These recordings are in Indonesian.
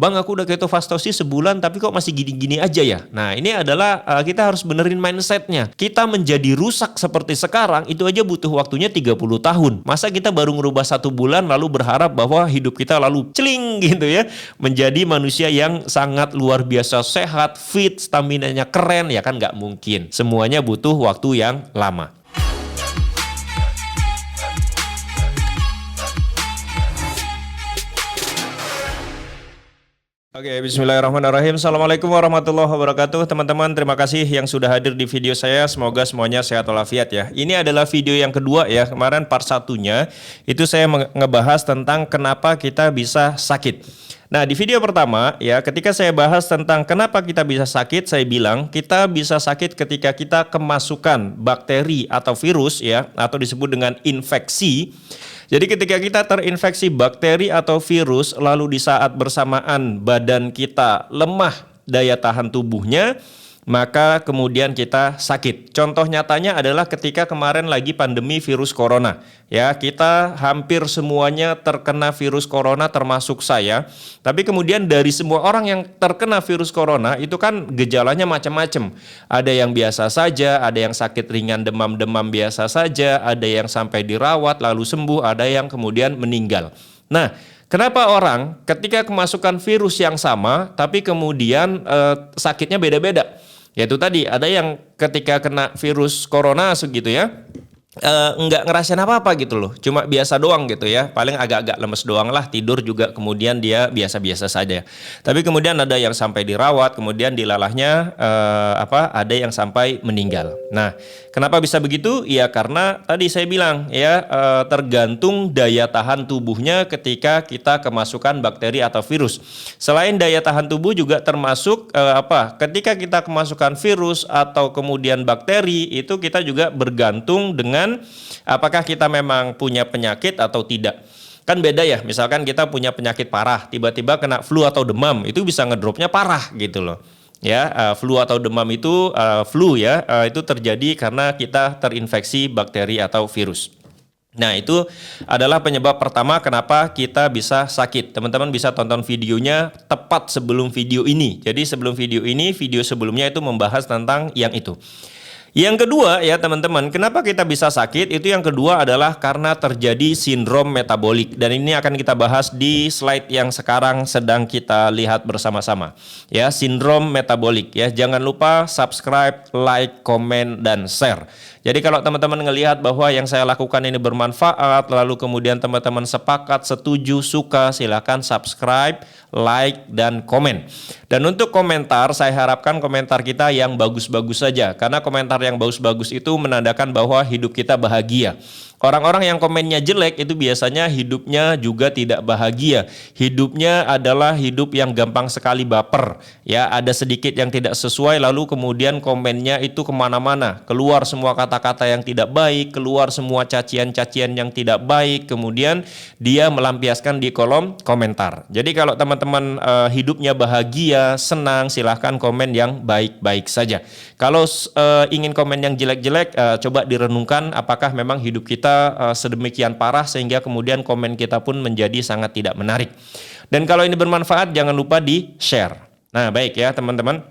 Bang, aku udah ketofastosis sebulan tapi kok masih gini-gini aja ya. Nah, ini adalah kita harus benerin mindsetnya. Kita menjadi rusak seperti sekarang itu aja butuh waktunya 30 tahun. Masa kita baru ngerubah 1 bulan lalu berharap bahwa hidup kita lalu celing gitu ya, menjadi manusia yang sangat luar biasa sehat, fit, staminanya keren, ya kan nggak mungkin. Semuanya butuh waktu yang lama. Oke, bismillahirrahmanirrahim. Assalamualaikum warahmatullahi wabarakatuh. Teman-teman, terima kasih yang sudah hadir di video saya. Semoga semuanya sehat walafiat ya. Ini adalah video yang kedua ya. Kemarin part satunya itu saya ngebahas tentang kenapa kita bisa sakit. Nah, di video pertama ya, ketika saya bahas tentang kenapa kita bisa sakit, saya bilang kita bisa sakit ketika kita kemasukan bakteri atau virus ya, atau disebut dengan infeksi. Jadi ketika kita terinfeksi bakteri atau virus, lalu di saat bersamaan badan kita lemah daya tahan tubuhnya, maka kemudian kita sakit. Contoh nyatanya adalah ketika kemarin lagi pandemi virus corona. Ya, kita hampir semuanya terkena virus corona termasuk saya. Tapi kemudian dari semua orang yang terkena virus corona itu kan gejalanya macam-macam. Ada yang biasa saja, ada yang sakit ringan demam-demam biasa saja, ada yang sampai dirawat lalu sembuh, ada yang kemudian meninggal. Nah, kenapa orang ketika kemasukan virus yang sama tapi kemudian sakitnya beda-beda? Yaitu tadi ada yang ketika kena virus corona segitu ya, nggak ngerasain apa-apa gitu loh, cuma biasa doang gitu ya, paling agak-agak lemes doang lah, tidur juga kemudian dia biasa-biasa saja. Tapi kemudian ada yang sampai dirawat, kemudian dilalahnya ada yang sampai meninggal. Nah, kenapa bisa begitu? Ya karena tadi saya bilang ya, tergantung daya tahan tubuhnya ketika kita kemasukan bakteri atau virus. Selain daya tahan tubuh juga termasuk ketika kita kemasukan virus atau kemudian bakteri, itu kita juga bergantung dengan apakah kita memang punya penyakit atau tidak. Kan beda ya, misalkan kita punya penyakit parah, tiba-tiba kena flu atau demam, itu bisa ngedropnya parah gitu loh. Ya, flu atau demam itu itu terjadi karena kita terinfeksi bakteri atau virus. Nah, itu adalah penyebab pertama kenapa kita bisa sakit. Teman-teman bisa tonton videonya tepat sebelum video ini. Jadi sebelum video ini, video sebelumnya itu membahas tentang yang itu. Yang kedua ya teman-teman, kenapa kita bisa sakit? Itu yang kedua adalah karena terjadi sindrom metabolik. Dan ini akan kita bahas di slide yang sekarang sedang kita lihat bersama-sama. Ya, sindrom metabolik ya. Jangan lupa subscribe, like, komen, dan share. Jadi kalau teman-teman ngelihat bahwa yang saya lakukan ini bermanfaat, lalu kemudian teman-teman sepakat, setuju, suka, silakan subscribe, like, dan komen. Dan untuk komentar, saya harapkan komentar kita yang bagus-bagus saja. Karena komentar yang bagus-bagus itu menandakan bahwa hidup kita bahagia. Orang-orang yang komennya jelek itu biasanya hidupnya juga tidak bahagia. Hidupnya adalah hidup yang gampang sekali baper. Ya, ada sedikit yang tidak sesuai lalu kemudian komennya itu kemana-mana. Keluar semua kata-kata yang tidak baik, keluar semua cacian-cacian yang tidak baik. Kemudian dia melampiaskan di kolom komentar. Jadi kalau teman-teman hidupnya bahagia, senang, silahkan komen yang baik-baik saja. Kalau ingin komen yang jelek-jelek, coba direnungkan apakah memang hidup kita sedemikian parah sehingga kemudian komen kita pun menjadi sangat tidak menarik. Dan kalau ini bermanfaat, jangan lupa di-share. Nah, baik ya teman-teman.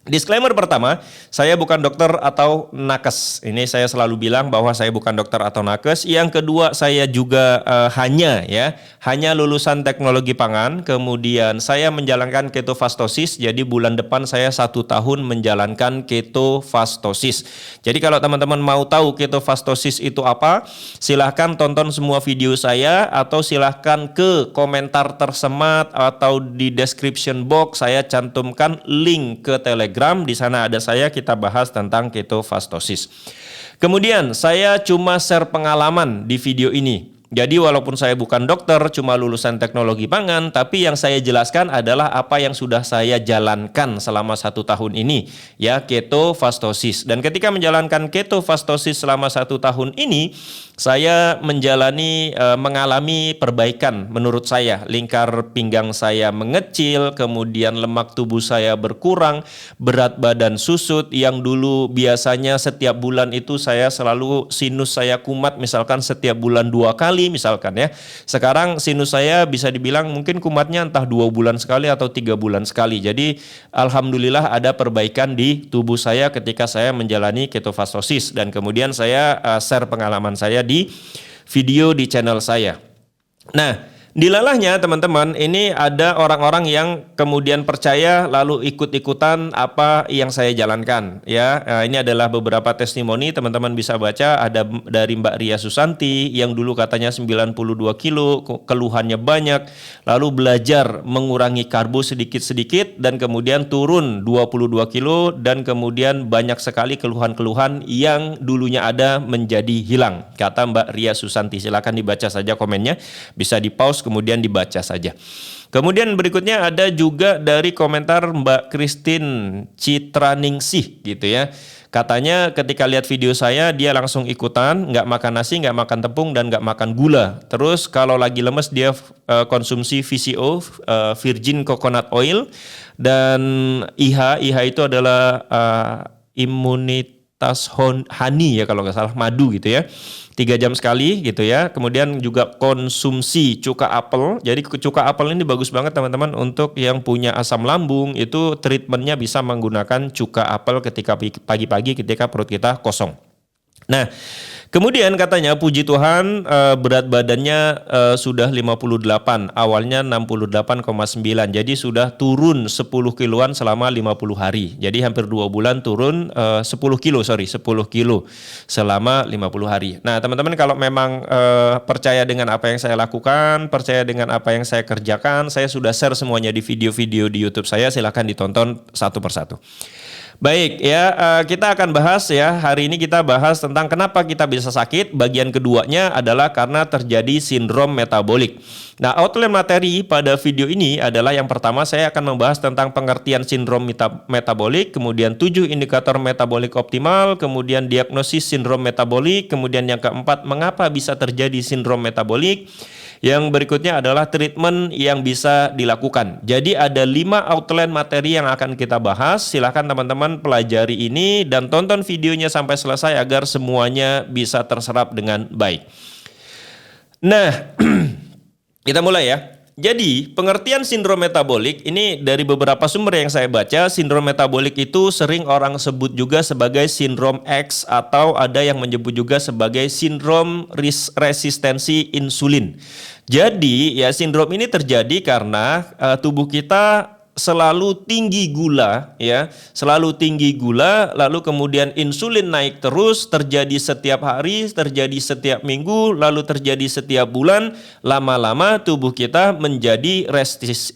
Disclaimer pertama, saya bukan dokter atau nakes. Ini saya selalu bilang bahwa saya bukan dokter atau nakes. Yang kedua, saya juga hanya lulusan teknologi pangan. Kemudian saya menjalankan ketofastosis. Jadi bulan depan saya 1 tahun menjalankan ketofastosis. Jadi kalau teman-teman mau tahu ketofastosis itu apa, silahkan tonton semua video saya atau silahkan ke komentar tersemat atau di description box saya cantumkan link ke Telegram. Di sana ada saya, kita bahas tentang ketofastosis. Kemudian saya cuma share pengalaman di video ini. Jadi walaupun saya bukan dokter, cuma lulusan teknologi pangan, tapi yang saya jelaskan adalah apa yang sudah saya jalankan selama 1 tahun ini, ya, ketofastosis. Dan ketika menjalankan ketofastosis selama 1 tahun ini, saya mengalami perbaikan menurut saya. Lingkar pinggang saya mengecil, kemudian lemak tubuh saya berkurang, berat badan susut, yang dulu biasanya setiap bulan itu saya selalu sinus saya kumat misalkan setiap bulan 2 kali. sekali misalkan ya. Sekarang sinus saya bisa dibilang mungkin kumatnya entah 2 bulan sekali atau 3 bulan sekali. Jadi alhamdulillah ada perbaikan di tubuh saya ketika saya menjalani ketofastosis, dan kemudian saya share pengalaman saya di video di channel saya. Nah, dilalahnya teman-teman, ini ada orang-orang yang kemudian percaya lalu ikut-ikutan apa yang saya jalankan ya. Ini adalah beberapa testimoni, teman-teman bisa baca. Ada dari Mbak Ria Susanti yang dulu katanya 92 kilo, keluhannya banyak, lalu belajar mengurangi karbo sedikit-sedikit dan kemudian turun 22 kilo, dan kemudian banyak sekali keluhan-keluhan yang dulunya ada menjadi hilang, kata Mbak Ria Susanti. Silakan dibaca saja komennya, bisa di-pause kemudian dibaca saja. Kemudian berikutnya ada juga dari komentar Mbak Christine Citraningsih gitu ya. Katanya ketika lihat video saya dia langsung ikutan, nggak makan nasi, nggak makan tepung, dan nggak makan gula. Terus kalau lagi lemes dia konsumsi VCO, Virgin Coconut Oil, dan IHA. IHA itu adalah imunitas honey ya kalau nggak salah, madu gitu ya. 3 jam sekali gitu ya. Kemudian juga konsumsi cuka apel. Jadi cuka apel ini bagus banget teman-teman untuk yang punya asam lambung. Itu treatmentnya bisa menggunakan cuka apel ketika pagi-pagi ketika perut kita kosong. Nah, kemudian katanya puji Tuhan berat badannya sudah 58, awalnya 68,9. Jadi sudah turun 10 kiloan selama 50 hari. Jadi hampir 2 bulan turun 10 kilo selama 50 hari. Nah, teman-teman kalau memang percaya dengan apa yang saya lakukan, percaya dengan apa yang saya kerjakan, saya sudah share semuanya di video-video di YouTube saya, silahkan ditonton satu persatu. Baik ya, kita akan bahas ya, hari ini kita bahas tentang kenapa kita bisa sakit. Bagian keduanya adalah karena terjadi sindrom metabolik. Nah, outline materi pada video ini adalah yang pertama saya akan membahas tentang pengertian sindrom metabolik, kemudian 7 indikator metabolik optimal, kemudian diagnosis sindrom metabolik, kemudian yang keempat mengapa bisa terjadi sindrom metabolik. Yang berikutnya adalah treatment yang bisa dilakukan. Jadi ada 5 outline materi yang akan kita bahas. Silahkan teman-teman pelajari ini dan tonton videonya sampai selesai agar semuanya bisa terserap dengan baik. Nah, kita mulai ya. Jadi pengertian sindrom metabolik ini dari beberapa sumber yang saya baca, sindrom metabolik itu sering orang sebut juga sebagai sindrom X, atau ada yang menyebut juga sebagai sindrom resistensi insulin. Jadi ya sindrom ini terjadi karena tubuh kita selalu tinggi gula ya, selalu tinggi gula, lalu kemudian insulin naik terus, terjadi setiap hari, terjadi setiap minggu, lalu terjadi setiap bulan, lama-lama tubuh kita menjadi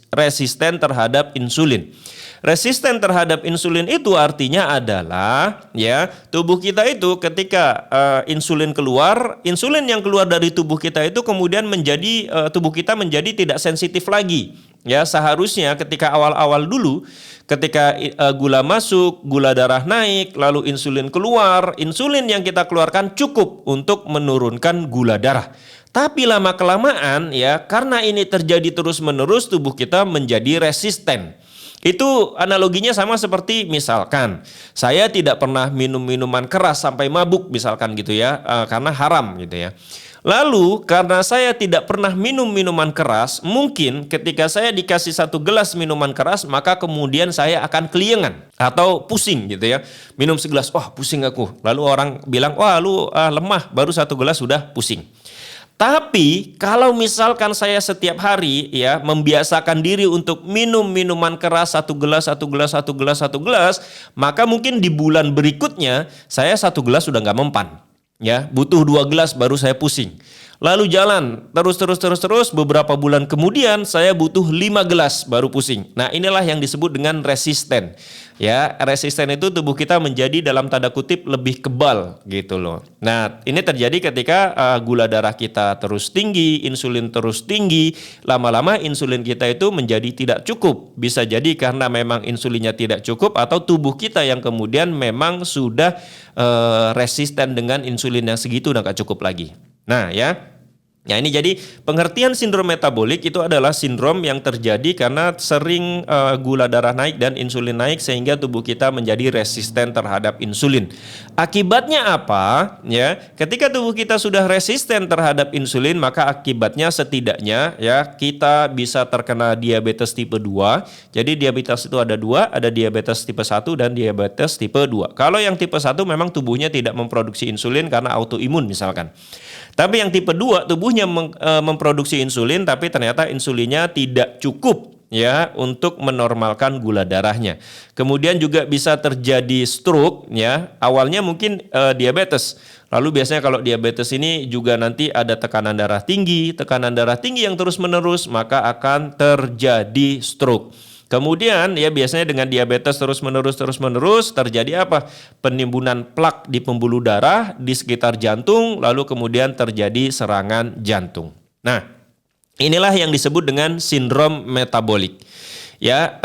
resisten terhadap insulin. Resisten terhadap insulin itu artinya adalah ya tubuh kita itu ketika insulin keluar, insulin yang keluar dari tubuh kita itu kemudian menjadi tubuh kita menjadi tidak sensitif lagi. Ya, seharusnya ketika awal-awal dulu ketika gula masuk, gula darah naik, lalu insulin keluar, insulin yang kita keluarkan cukup untuk menurunkan gula darah. Tapi lama-kelamaan ya, karena ini terjadi terus-menerus, tubuh kita menjadi resisten. Itu analoginya sama seperti misalkan saya tidak pernah minum minuman keras sampai mabuk misalkan gitu ya, karena haram gitu ya. Lalu karena saya tidak pernah minum minuman keras, mungkin ketika saya dikasih 1 gelas minuman keras, maka kemudian saya akan keliengan atau pusing gitu ya. Minum segelas, wah pusing aku. Lalu orang bilang, wah lu lemah, baru 1 gelas sudah pusing. Tapi kalau misalkan saya setiap hari ya membiasakan diri untuk minum minuman keras 1 gelas, 1 gelas, 1 gelas, 1 gelas, maka mungkin di bulan berikutnya saya 1 gelas sudah nggak mempan. Ya, butuh 2 gelas baru saya pusing. Lalu jalan terus beberapa bulan kemudian saya butuh 5 gelas baru pusing. Nah, inilah yang disebut dengan resisten. Ya, resisten itu tubuh kita menjadi dalam tanda kutip lebih kebal gitu loh. Nah, ini terjadi ketika gula darah kita terus tinggi, insulin terus tinggi, lama-lama insulin kita itu menjadi tidak cukup. Bisa jadi karena memang insulinnya tidak cukup atau tubuh kita yang kemudian memang sudah resisten dengan insulin yang segitu dan gak cukup lagi. Nah ya, Nah ini jadi pengertian sindrom metabolik itu adalah sindrom yang terjadi karena sering gula darah naik dan insulin naik sehingga tubuh kita menjadi resisten terhadap insulin. Akibatnya apa? Ya, ketika tubuh kita sudah resisten terhadap insulin maka akibatnya setidaknya ya kita bisa terkena diabetes tipe 2. Jadi diabetes itu ada dua, ada diabetes tipe 1 dan diabetes tipe 2. Kalau yang tipe 1 memang tubuhnya tidak memproduksi insulin karena autoimun misalkan. Tapi yang tipe 2 tubuhnya memproduksi insulin tapi ternyata insulinnya tidak cukup ya untuk menormalkan gula darahnya. Kemudian juga bisa terjadi stroke ya. Awalnya mungkin diabetes. Lalu biasanya kalau diabetes ini juga nanti ada tekanan darah tinggi yang terus-menerus maka akan terjadi stroke. Kemudian ya biasanya dengan diabetes terus-menerus terjadi apa? Penimbunan plak di pembuluh darah di sekitar jantung lalu kemudian terjadi serangan jantung. Nah, inilah yang disebut dengan sindrom metabolik. Ya,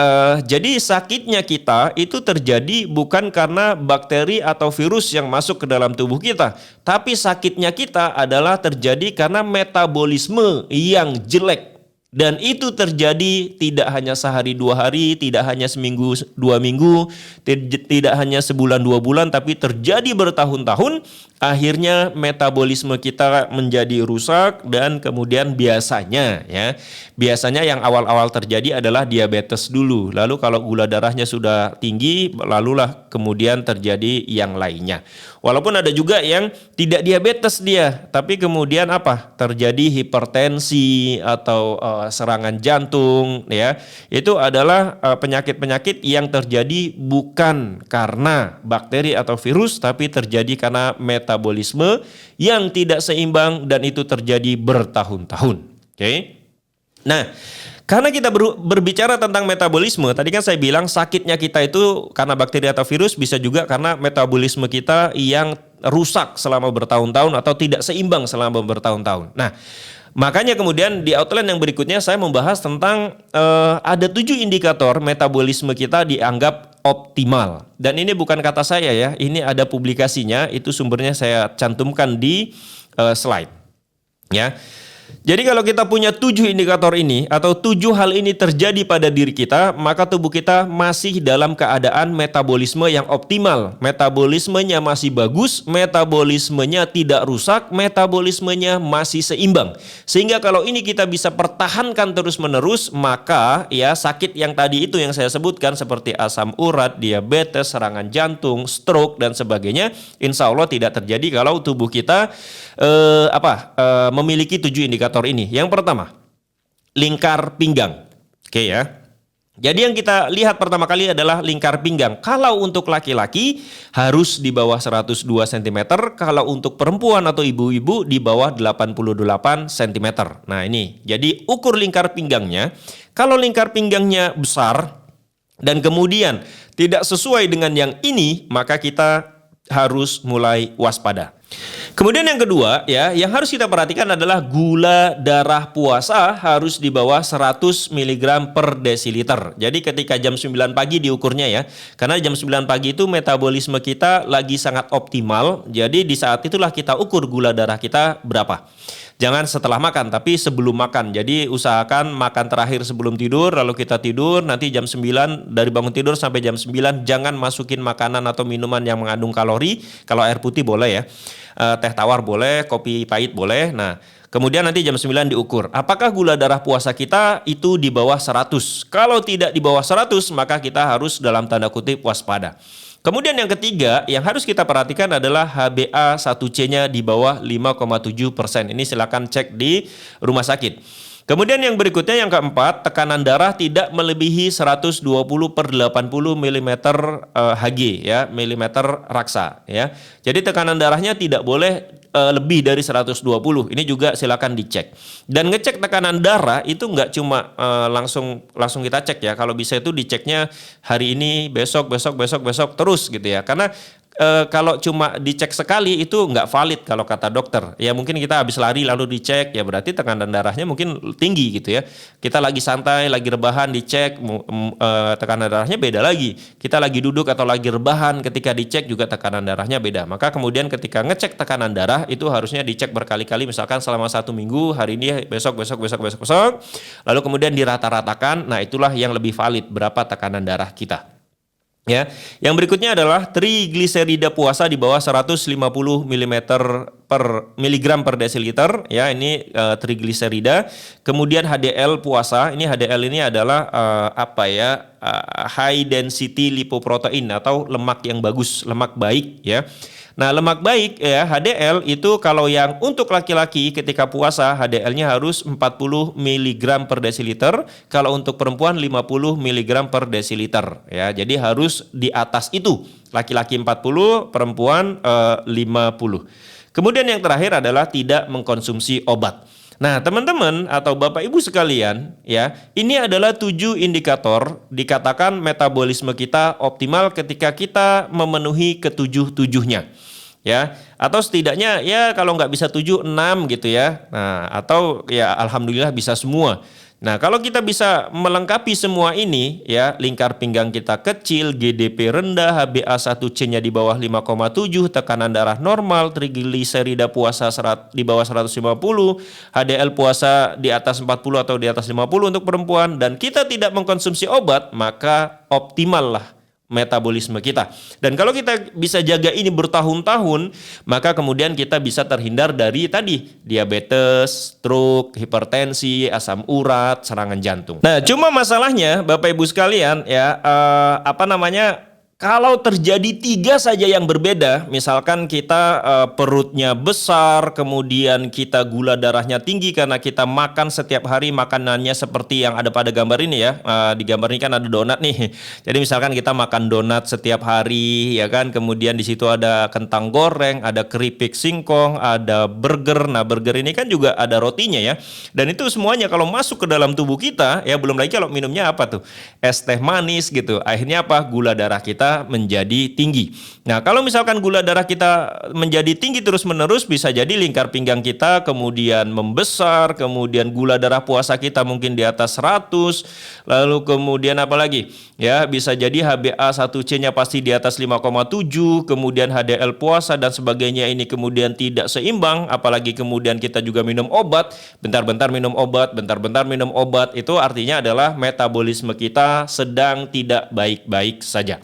jadi sakitnya kita itu terjadi bukan karena bakteri atau virus yang masuk ke dalam tubuh kita, tapi sakitnya kita adalah terjadi karena metabolisme yang jelek. Dan itu terjadi tidak hanya sehari 2 hari, tidak hanya seminggu 2 minggu, tidak hanya sebulan 2 bulan, tapi terjadi bertahun-tahun. Akhirnya metabolisme kita menjadi rusak dan kemudian biasanya yang awal-awal terjadi adalah diabetes dulu. Lalu kalau gula darahnya sudah tinggi, lalulah kemudian terjadi yang lainnya. Walaupun ada juga yang tidak diabetes dia, tapi kemudian apa? Terjadi hipertensi atau serangan jantung ya. Itu adalah penyakit-penyakit yang terjadi bukan karena bakteri atau virus tapi terjadi karena metabolisme yang tidak seimbang dan itu terjadi bertahun-tahun. Oke. Nah, karena kita berbicara tentang metabolisme, tadi kan saya bilang sakitnya kita itu karena bakteri atau virus, bisa juga karena metabolisme kita yang rusak selama bertahun-tahun atau tidak seimbang selama bertahun-tahun. Nah, makanya kemudian di outline yang berikutnya saya membahas tentang ada 7 indikator metabolisme kita dianggap optimal. Dan ini bukan kata saya ya, ini ada publikasinya, itu sumbernya saya cantumkan di slide. Ya. Jadi kalau kita punya 7 indikator ini atau 7 hal ini terjadi pada diri kita, maka tubuh kita masih dalam keadaan metabolisme yang optimal. Metabolismenya masih bagus, metabolismenya tidak rusak, metabolismenya masih seimbang. Sehingga kalau ini kita bisa pertahankan terus-menerus, maka ya sakit yang tadi itu yang saya sebutkan seperti asam urat, diabetes, serangan jantung, stroke dan sebagainya, insya Allah tidak terjadi kalau tubuh kita memiliki 7 indikator ini. Yang pertama, lingkar pinggang. Oke ya. Jadi yang kita lihat pertama kali adalah lingkar pinggang. Kalau untuk laki-laki harus di bawah 102 cm, kalau untuk perempuan atau ibu-ibu di bawah 88 cm. Nah ini, jadi ukur lingkar pinggangnya. Kalau lingkar pinggangnya besar dan kemudian tidak sesuai dengan yang ini, maka kita harus mulai waspada. Kemudian yang kedua ya, yang harus kita perhatikan adalah gula darah puasa harus di bawah 100 mg per desiliter. Jadi ketika jam 9 pagi diukurnya ya, karena jam 9 pagi itu metabolisme kita lagi sangat optimal. Jadi di saat itulah kita ukur gula darah kita berapa. Jangan setelah makan, tapi sebelum makan. Jadi usahakan makan terakhir sebelum tidur, lalu kita tidur, nanti jam 9, dari bangun tidur sampai jam 9, jangan masukin makanan atau minuman yang mengandung kalori. Kalau air putih boleh ya, teh tawar boleh, kopi pahit boleh. Nah, kemudian nanti jam 9 diukur. Apakah gula darah puasa kita itu di bawah 100? Kalau tidak di bawah 100, maka kita harus dalam tanda kutip waspada. Kemudian yang ketiga yang harus kita perhatikan adalah HbA1c-nya di bawah 5,7%. Ini silakan cek di rumah sakit. Kemudian yang berikutnya yang keempat, tekanan darah tidak melebihi 120/80 mm Hg ya, milimeter raksa ya. Jadi tekanan darahnya tidak boleh lebih dari 120. Ini juga silakan dicek. Dan ngecek tekanan darah itu nggak cuma langsung kita cek ya. Kalau bisa itu diceknya hari ini, besok terus gitu ya. Karena kalau cuma dicek sekali itu nggak valid kalau kata dokter. Ya mungkin kita habis lari lalu dicek, ya berarti tekanan darahnya mungkin tinggi gitu ya. Kita lagi santai, lagi rebahan dicek, tekanan darahnya beda lagi. Kita lagi duduk atau lagi rebahan, ketika dicek juga tekanan darahnya beda. Maka kemudian ketika ngecek tekanan darah itu harusnya dicek berkali-kali, misalkan selama 1 minggu, hari ini, besok, lalu kemudian dirata-ratakan. Nah itulah yang lebih valid berapa tekanan darah kita. Ya, yang berikutnya adalah trigliserida puasa di bawah 150 miligram per desiliter. Ya, ini trigliserida. Kemudian HDL puasa. Ini HDL ini adalah high density lipoprotein atau lemak yang bagus, lemak baik. Ya. Nah, lemak baik ya HDL itu kalau yang untuk laki-laki ketika puasa HDL-nya harus 40 mg per desiliter, kalau untuk perempuan 50 mg per desiliter ya. Jadi harus di atas itu. Laki-laki 40, perempuan 50. Kemudian yang terakhir adalah tidak mengkonsumsi obat. Nah, teman-teman atau Bapak Ibu sekalian, ya, ini adalah 7 indikator dikatakan metabolisme kita optimal ketika kita memenuhi ketujuh-tujuhnya. Ya, atau setidaknya ya kalau nggak bisa 7, 6 gitu ya. Nah, atau ya alhamdulillah bisa semua. Nah, kalau kita bisa melengkapi semua ini ya, lingkar pinggang kita kecil, GDP rendah, HbA1c-nya di bawah 5,7, tekanan darah normal, trigliserida puasa di bawah 150, HDL puasa di atas 40 atau di atas 50 untuk perempuan, dan kita tidak mengkonsumsi obat, maka optimal lah metabolisme kita. Dan kalau kita bisa jaga ini bertahun-tahun, maka kemudian kita bisa terhindar dari tadi diabetes, stroke, hipertensi, asam urat, serangan jantung. Nah, cuma masalahnya Bapak Ibu sekalian ya, kalau terjadi 3 saja yang berbeda, misalkan kita perutnya besar, kemudian kita gula darahnya tinggi karena kita makan setiap hari makanannya seperti yang ada pada gambar ini ya. Di gambar ini kan ada donat nih. Jadi misalkan kita makan donat setiap hari ya kan, kemudian di situ ada kentang goreng, ada keripik singkong, ada burger. Nah, burger ini kan juga ada rotinya ya. Dan itu semuanya kalau masuk ke dalam tubuh kita ya, belum lagi kalau minumnya apa tuh? Es teh manis gitu. Akhirnya apa? Gula darah kita menjadi tinggi. Nah, kalau misalkan gula darah kita menjadi tinggi terus-menerus, bisa jadi lingkar pinggang kita kemudian membesar, kemudian gula darah puasa kita mungkin di atas 100, lalu kemudian apa lagi? Ya, bisa jadi HbA1c-nya pasti di atas 5,7, kemudian HDL puasa dan sebagainya ini kemudian tidak seimbang, apalagi kemudian kita juga minum obat, bentar-bentar minum obat, bentar-bentar minum obat, itu artinya adalah metabolisme kita sedang tidak baik-baik saja.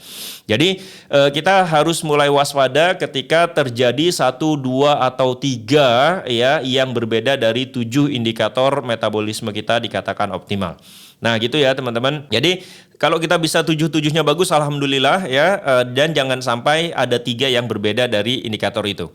Jadi kita harus mulai waspada ketika terjadi 1, 2, atau 3 ya yang berbeda dari 7 indikator metabolisme kita dikatakan optimal. Nah gitu ya teman-teman. Jadi kalau kita bisa 7-7-nya bagus, alhamdulillah ya, dan jangan sampai ada 3 yang berbeda dari indikator itu.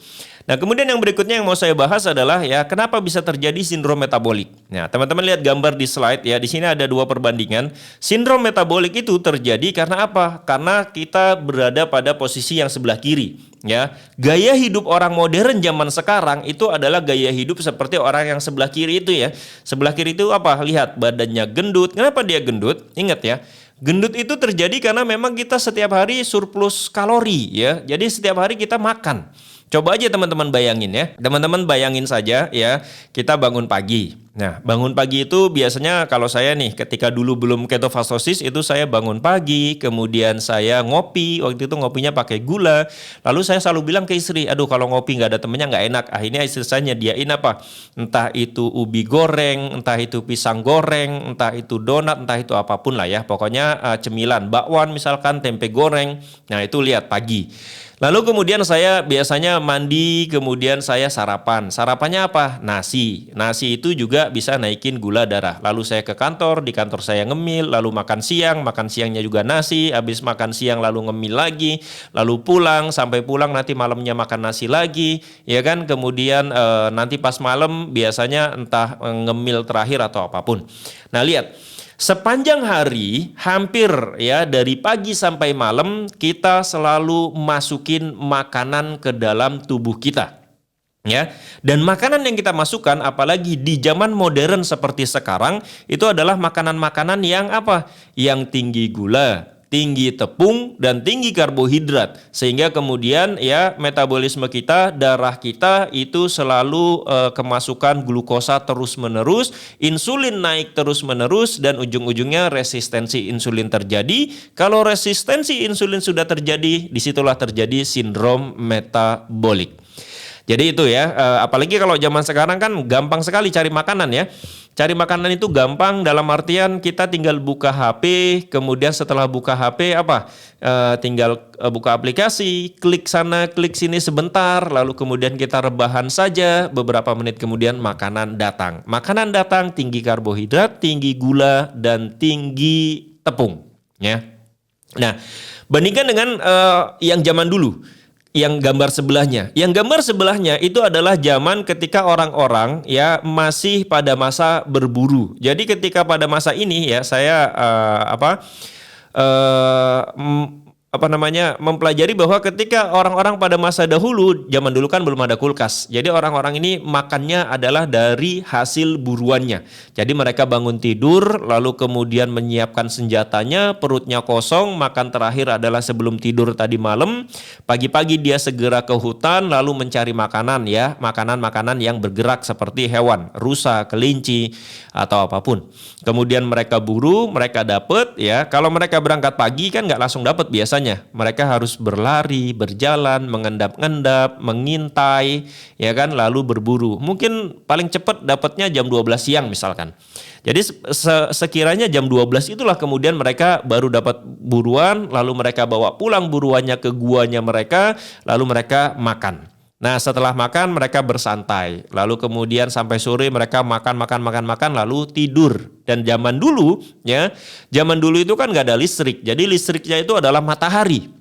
Nah kemudian yang berikutnya yang mau saya bahas adalah ya kenapa bisa terjadi sindrom metabolik. Nah teman-teman lihat gambar di slide ya, di sini ada 2 perbandingan. Sindrom metabolik itu terjadi karena apa? Karena kita berada pada posisi yang sebelah kiri. Ya, gaya hidup orang modern zaman sekarang itu adalah gaya hidup seperti orang yang sebelah kiri itu ya. Sebelah kiri itu apa? Lihat badannya gendut. Kenapa dia gendut? Ingat ya. Gendut itu terjadi karena memang kita setiap hari surplus kalori ya. Jadi setiap hari kita makan. Coba aja teman-teman bayangin ya. Teman-teman bayangin saja ya, kita bangun pagi. Nah, bangun pagi itu biasanya kalau saya nih ketika dulu belum ketofastosis itu saya bangun pagi, kemudian saya ngopi. Waktu itu ngopinya pakai gula. Lalu saya selalu bilang ke istri, aduh kalau ngopi nggak ada temennya nggak enak. Akhirnya istri saya nyediain apa? Entah itu ubi goreng, entah itu pisang goreng, entah itu donat, entah itu apapun lah ya. Pokoknya cemilan, bakwan misalkan, tempe goreng. Nah itu lihat pagi. Lalu kemudian saya biasanya mandi, kemudian saya sarapan. Sarapannya apa? Nasi. Nasi itu juga bisa naikin gula darah. Lalu saya ke kantor, di kantor saya ngemil, lalu makan siangnya juga nasi, habis makan siang lalu ngemil lagi, lalu pulang, sampai pulang nanti malamnya makan nasi lagi, ya kan? Kemudian nanti pas malam biasanya entah ngemil terakhir atau apapun. Nah, lihat. Sepanjang hari, hampir ya dari pagi sampai malam kita selalu masukin makanan ke dalam tubuh kita. Ya, dan makanan yang kita masukkan apalagi di zaman modern seperti sekarang itu adalah makanan-makanan yang apa? Yang tinggi gula, tinggi tepung, dan tinggi karbohidrat. Sehingga kemudian ya metabolisme kita, darah kita itu selalu kemasukan glukosa terus-menerus, insulin naik terus-menerus, dan ujung-ujungnya resistensi insulin terjadi. Kalau resistensi insulin sudah terjadi, disitulah terjadi sindrom metabolik. Jadi itu ya, apalagi kalau zaman sekarang kan gampang sekali cari makanan ya. Cari makanan itu gampang dalam artian kita tinggal buka HP, kemudian setelah buka HP tinggal buka aplikasi, klik sana, klik sini sebentar, lalu kemudian kita rebahan saja, beberapa menit kemudian makanan datang. Makanan datang tinggi karbohidrat, tinggi gula, dan tinggi tepung. Ya. Nah, bandingkan dengan yang zaman dulu. Yang gambar sebelahnya. Yang gambar sebelahnya itu adalah zaman ketika orang-orang ya masih pada masa berburu. Jadi ketika pada masa ini ya saya mempelajari bahwa ketika orang-orang pada masa dahulu, zaman dulu kan belum ada kulkas. Jadi orang-orang ini makannya adalah dari hasil buruannya. Jadi mereka bangun tidur, lalu kemudian menyiapkan senjatanya, perutnya kosong, makan terakhir adalah sebelum tidur tadi malam. Pagi-pagi dia segera ke hutan, lalu mencari makanan ya, makanan-makanan yang bergerak seperti hewan, rusa, kelinci, atau apapun. Kemudian mereka buru, mereka dapat ya. Kalau mereka berangkat pagi kan nggak langsung dapat biasanya. Mereka harus berlari, berjalan, mengendap-endap, mengintai, ya kan, lalu berburu. Mungkin paling cepat dapatnya jam 12 siang misalkan. Jadi sekiranya jam 12 itulah kemudian mereka baru dapat buruan, lalu mereka bawa pulang buruannya ke guanya mereka, lalu mereka makan. Nah setelah makan mereka bersantai, lalu kemudian sampai sore mereka makan, lalu tidur. Dan zaman dulu itu kan nggak ada listrik, jadi listriknya itu adalah matahari.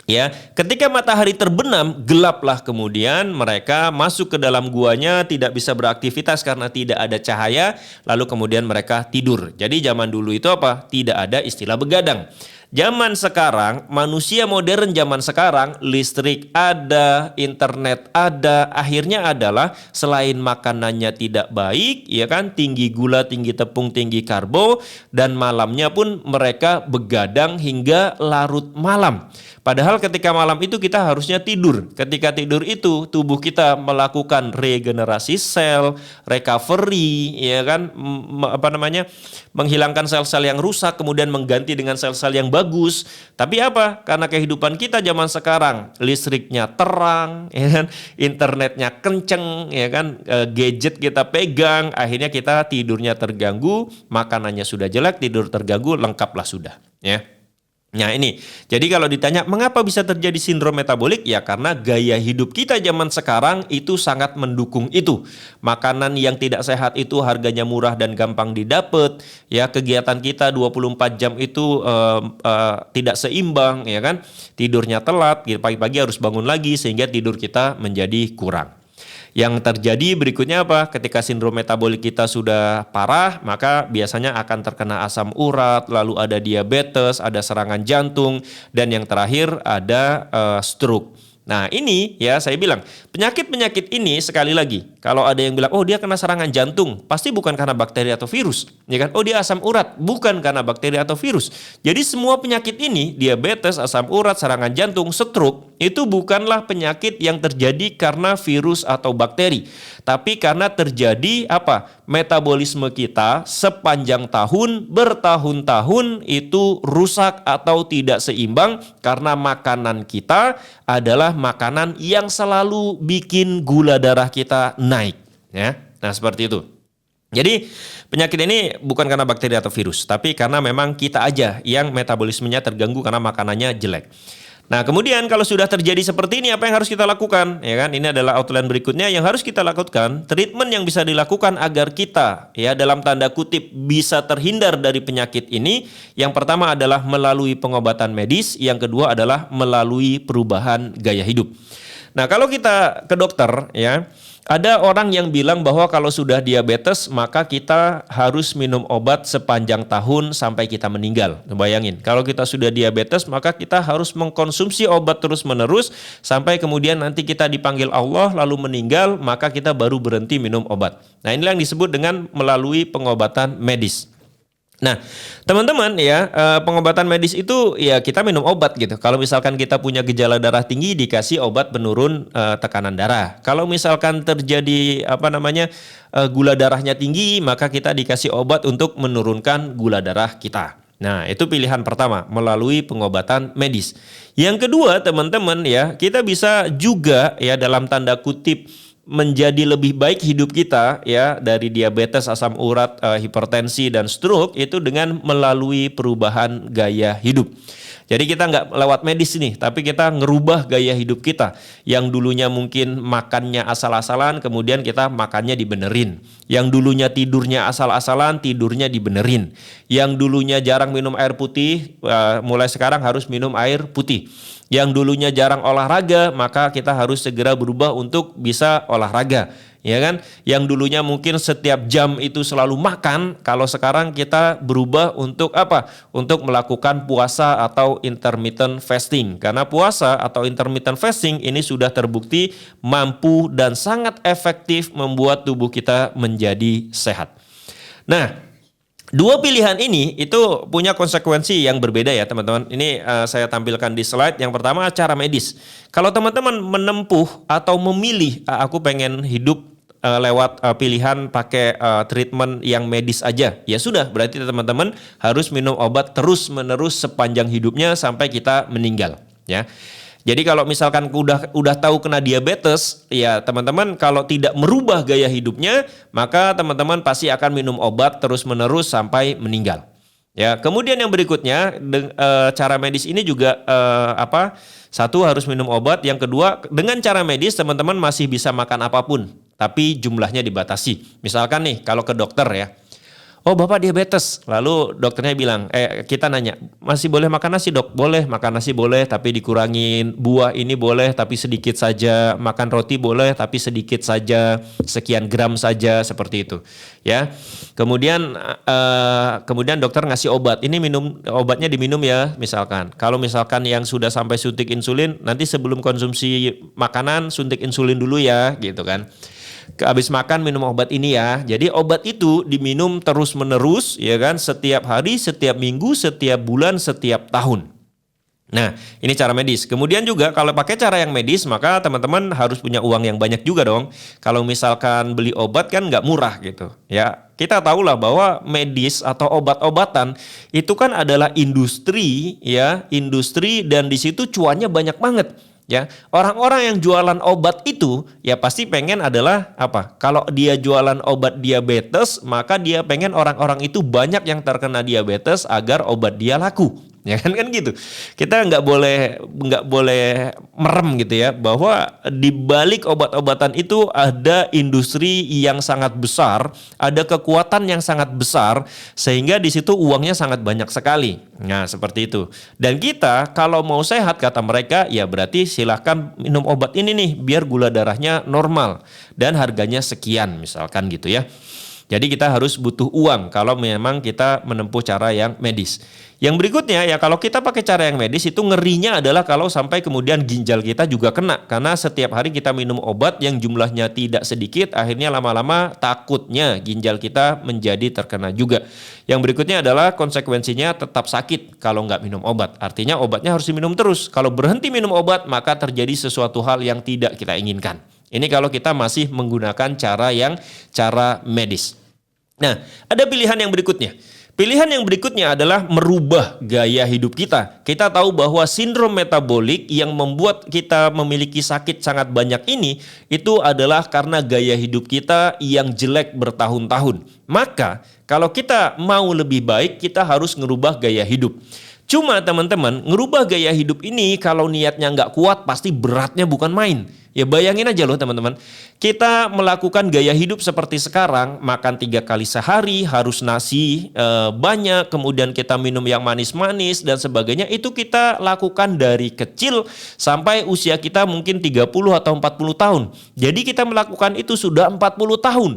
Ya, ketika matahari terbenam, gelaplah kemudian mereka masuk ke dalam guanya, tidak bisa beraktivitas karena tidak ada cahaya, lalu kemudian mereka tidur. Jadi zaman dulu itu apa? Tidak ada istilah begadang. Zaman sekarang, manusia modern zaman sekarang, listrik ada, internet ada, akhirnya adalah selain makanannya tidak baik, ya kan, tinggi gula, tinggi tepung, tinggi karbo, dan malamnya pun mereka begadang hingga larut malam. Padahal ketika malam itu kita harusnya tidur. Ketika tidur itu tubuh kita melakukan regenerasi sel, recovery, ya kan, menghilangkan sel-sel yang rusak kemudian mengganti dengan sel-sel yang bagus. Tapi apa? Karena kehidupan kita zaman sekarang listriknya terang, ya kan, internetnya kenceng, ya kan, gadget kita pegang, akhirnya kita tidurnya terganggu, makanannya sudah jelek, tidur terganggu, lengkaplah sudah, ya. Nah ini, jadi kalau ditanya mengapa bisa terjadi sindrom metabolik? Ya karena gaya hidup kita zaman sekarang itu sangat mendukung itu. Makanan yang tidak sehat itu harganya murah dan gampang didapat. Ya kegiatan kita 24 jam itu tidak seimbang, ya kan? Tidurnya telat, pagi-pagi harus bangun lagi sehingga tidur kita menjadi kurang. Yang terjadi berikutnya apa? Ketika sindrom metabolik kita sudah parah, maka biasanya akan terkena asam urat, lalu ada diabetes, ada serangan jantung, dan yang terakhir ada stroke. Nah ini ya saya bilang, penyakit-penyakit ini sekali lagi, kalau ada yang bilang, oh dia kena serangan jantung, pasti bukan karena bakteri atau virus. Ya kan? Oh dia asam urat, bukan karena bakteri atau virus. Jadi semua penyakit ini, diabetes, asam urat, serangan jantung, stroke, itu bukanlah penyakit yang terjadi karena virus atau bakteri. Tapi karena terjadi apa? Metabolisme kita sepanjang tahun, bertahun-tahun itu rusak atau tidak seimbang karena makanan kita adalah makanan yang selalu bikin gula darah kita naik, ya. Nah, seperti itu. Jadi, penyakit ini bukan karena bakteri atau virus, tapi karena memang kita aja yang metabolismenya terganggu karena makanannya jelek. Nah, kemudian kalau sudah terjadi seperti ini, apa yang harus kita lakukan? Ya kan, ini adalah outline berikutnya yang harus kita lakukan. Treatment yang bisa dilakukan agar kita, ya dalam tanda kutip, bisa terhindar dari penyakit ini. Yang pertama adalah melalui pengobatan medis. Yang kedua adalah melalui perubahan gaya hidup. Nah, kalau kita ke dokter, ya, ada orang yang bilang bahwa kalau sudah diabetes maka kita harus minum obat sepanjang tahun sampai kita meninggal. Bayangin, kalau kita sudah diabetes maka kita harus mengkonsumsi obat terus-menerus sampai kemudian nanti kita dipanggil Allah lalu meninggal, maka kita baru berhenti minum obat. Nah, inilah yang disebut dengan melalui pengobatan medis. Nah, teman-teman ya, pengobatan medis itu ya kita minum obat gitu. Kalau misalkan kita punya gejala darah tinggi dikasih obat penurun tekanan darah. Kalau misalkan terjadi gula darahnya tinggi, maka kita dikasih obat untuk menurunkan gula darah kita. Nah, itu pilihan pertama melalui pengobatan medis. Yang kedua, teman-teman ya, kita bisa juga ya dalam tanda kutip menjadi lebih baik hidup kita ya dari diabetes, asam urat, hipertensi dan stroke itu dengan melalui perubahan gaya hidup. Jadi kita nggak lewat medis nih, tapi kita ngerubah gaya hidup kita. Yang dulunya mungkin makannya asal-asalan, kemudian kita makannya dibenerin. Yang dulunya tidurnya asal-asalan, tidurnya dibenerin. Yang dulunya jarang minum air putih, mulai sekarang harus minum air putih. Yang dulunya jarang olahraga, maka kita harus segera berubah untuk bisa olahraga. Ya kan? Yang dulunya mungkin setiap jam itu selalu makan, kalau sekarang kita berubah untuk apa? Untuk melakukan puasa atau intermittent fasting. Karena puasa atau intermittent fasting ini sudah terbukti mampu dan sangat efektif membuat tubuh kita menjadi sehat. Nah, dua pilihan ini itu punya konsekuensi yang berbeda ya teman-teman. Ini saya tampilkan di slide. Yang pertama cara medis. Kalau teman-teman menempuh atau memilih, aku pengen hidup lewat pilihan pakai treatment yang medis aja, ya sudah berarti teman-teman harus minum obat terus-menerus sepanjang hidupnya sampai kita meninggal ya. Jadi kalau misalkan udah tahu kena diabetes, ya teman-teman kalau tidak merubah gaya hidupnya, maka teman-teman pasti akan minum obat terus-menerus sampai meninggal. Ya, kemudian yang berikutnya cara medis ini juga satu harus minum obat, yang kedua dengan cara medis teman-teman masih bisa makan apapun, tapi jumlahnya dibatasi. Misalkan nih kalau ke dokter ya. Oh bapak diabetes, lalu dokternya bilang, kita nanya, masih boleh makan nasi dok? Boleh, makan nasi boleh tapi dikurangin, buah ini boleh tapi sedikit saja, makan roti boleh tapi sedikit saja, sekian gram saja, seperti itu. Ya, kemudian dokter ngasih obat, ini obatnya diminum ya misalkan. Kalau misalkan yang sudah sampai suntik insulin, nanti sebelum konsumsi makanan suntik insulin dulu ya, gitu kan. Habis makan minum obat ini ya. Jadi obat itu diminum terus-menerus ya kan, setiap hari, setiap minggu, setiap bulan, setiap tahun. Nah, ini cara medis. Kemudian juga kalau pakai cara yang medis, maka teman-teman harus punya uang yang banyak juga dong. Kalau misalkan beli obat kan nggak murah gitu. Ya, kita tahulah bahwa medis atau obat-obatan itu kan adalah industri ya, industri dan di situ cuannya banyak banget. Ya, orang-orang yang jualan obat itu ya pasti pengen adalah apa? Kalau dia jualan obat diabetes, maka dia pengen orang-orang itu banyak yang terkena diabetes agar obat dia laku. Ya kan gitu. Kita nggak boleh merem gitu ya, bahwa di balik obat-obatan itu ada industri yang sangat besar, ada kekuatan yang sangat besar sehingga di situ uangnya sangat banyak sekali. Nah, seperti itu. Dan kita kalau mau sehat kata mereka, ya berarti silahkan minum obat ini nih biar gula darahnya normal dan harganya sekian misalkan gitu ya. Jadi kita harus butuh uang kalau memang kita menempuh cara yang medis. Yang berikutnya ya kalau kita pakai cara yang medis itu ngerinya adalah kalau sampai kemudian ginjal kita juga kena. Karena setiap hari kita minum obat yang jumlahnya tidak sedikit, akhirnya lama-lama takutnya ginjal kita menjadi terkena juga. Yang berikutnya adalah konsekuensinya tetap sakit kalau nggak minum obat. Artinya obatnya harus diminum terus. Kalau berhenti minum obat maka terjadi sesuatu hal yang tidak kita inginkan. Ini kalau kita masih menggunakan cara medis. Nah, ada pilihan yang berikutnya. Pilihan yang berikutnya adalah merubah gaya hidup kita. Kita tahu bahwa sindrom metabolik yang membuat kita memiliki sakit sangat banyak ini, itu adalah karena gaya hidup kita yang jelek bertahun-tahun. Maka, kalau kita mau lebih baik, kita harus ngerubah gaya hidup. Cuma teman-teman, ngerubah gaya hidup ini kalau niatnya nggak kuat, pasti beratnya bukan main. Ya bayangin aja loh teman-teman, kita melakukan gaya hidup seperti sekarang, makan 3 kali sehari, harus nasi banyak, kemudian kita minum yang manis-manis dan sebagainya, itu kita lakukan dari kecil sampai usia kita mungkin 30 atau 40 tahun. Jadi kita melakukan itu sudah 40 tahun.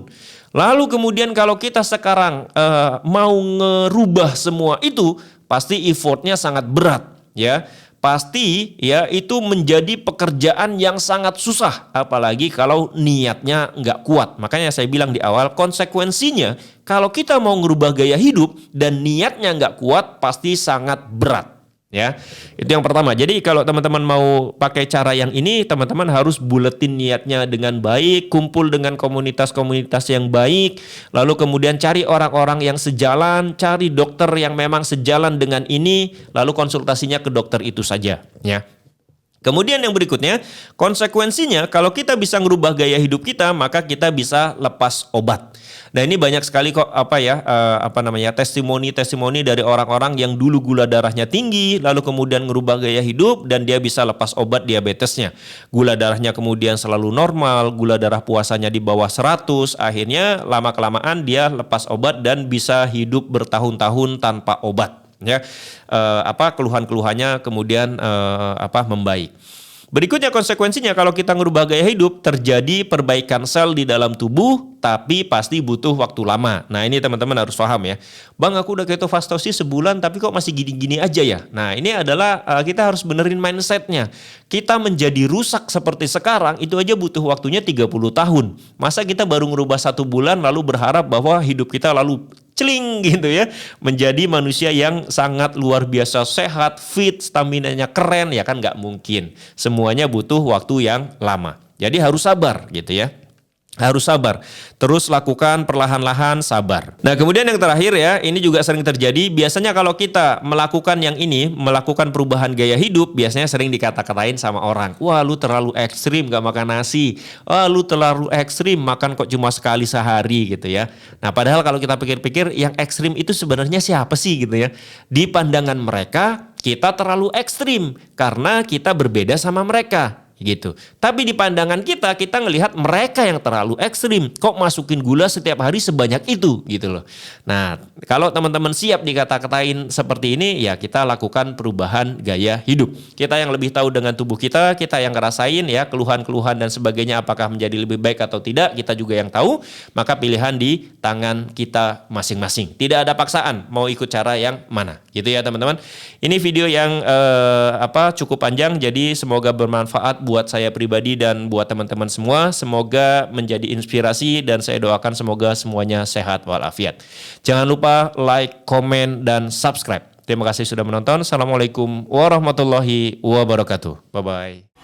Lalu kemudian kalau kita sekarang mau ngerubah semua itu, pasti effortnya sangat berat. Ya, pasti ya itu menjadi pekerjaan yang sangat susah, apalagi kalau niatnya nggak kuat. Makanya saya bilang di awal, konsekuensinya kalau kita mau ngerubah gaya hidup dan niatnya nggak kuat pasti sangat berat. Ya, itu yang pertama. Jadi kalau teman-teman mau pakai cara yang ini, teman-teman harus buletin niatnya dengan baik, kumpul dengan komunitas-komunitas yang baik, lalu kemudian cari orang-orang yang sejalan, cari dokter yang memang sejalan dengan ini, lalu konsultasinya ke dokter itu saja, ya. Kemudian yang berikutnya, konsekuensinya kalau kita bisa ngerubah gaya hidup kita, maka kita bisa lepas obat. Nah, ini banyak sekali kok testimoni-testimoni dari orang-orang yang dulu gula darahnya tinggi, lalu kemudian ngerubah gaya hidup dan dia bisa lepas obat diabetesnya. Gula darahnya kemudian selalu normal, gula darah puasanya di bawah 100, akhirnya lama-kelamaan dia lepas obat dan bisa hidup bertahun-tahun tanpa obat. Ya, keluhan-keluhannya kemudian membaik. Berikutnya konsekuensinya kalau kita ngerubah gaya hidup, terjadi perbaikan sel di dalam tubuh, tapi pasti butuh waktu lama. Nah, ini teman-teman harus paham ya. Bang, aku udah ketofastosis sebulan tapi kok masih gini-gini aja ya. Nah, ini adalah kita harus benerin mindsetnya. Kita menjadi rusak seperti sekarang itu aja butuh waktunya 30 tahun. Masa kita baru ngerubah 1 bulan lalu berharap bahwa hidup kita lalu celing gitu ya, menjadi manusia yang sangat luar biasa sehat, fit, staminanya keren, ya kan nggak mungkin. Semuanya butuh waktu yang lama. Jadi harus sabar gitu ya. Harus sabar, terus lakukan perlahan-lahan, sabar. Nah, kemudian yang terakhir ya, ini juga sering terjadi. Biasanya kalau kita melakukan yang ini, melakukan perubahan gaya hidup, biasanya sering dikata-katain sama orang. Wah, lu terlalu ekstrim gak makan nasi. Wah, lu terlalu ekstrim makan kok cuma sekali sehari gitu ya. Nah, padahal kalau kita pikir-pikir, yang ekstrim itu sebenarnya siapa sih gitu ya. Di pandangan mereka, kita terlalu ekstrim karena kita berbeda sama mereka. Gitu. Tapi di pandangan kita ngelihat mereka yang terlalu ekstrim. Kok masukin gula setiap hari sebanyak itu gitu loh. Nah, kalau teman-teman siap dikata-katain seperti ini, ya kita lakukan perubahan gaya hidup. Kita yang lebih tahu dengan tubuh kita yang ngerasain ya keluhan-keluhan dan sebagainya apakah menjadi lebih baik atau tidak, kita juga yang tahu. Maka pilihan di tangan kita masing-masing. Tidak ada paksaan mau ikut cara yang mana. Gitu ya teman-teman. Ini video yang cukup panjang, jadi semoga bermanfaat buat saya pribadi dan buat teman-teman semua. Semoga menjadi inspirasi dan saya doakan semoga semuanya sehat walafiat. Jangan lupa like, komen, dan subscribe. Terima kasih sudah menonton. Assalamualaikum warahmatullahi wabarakatuh. Bye-bye.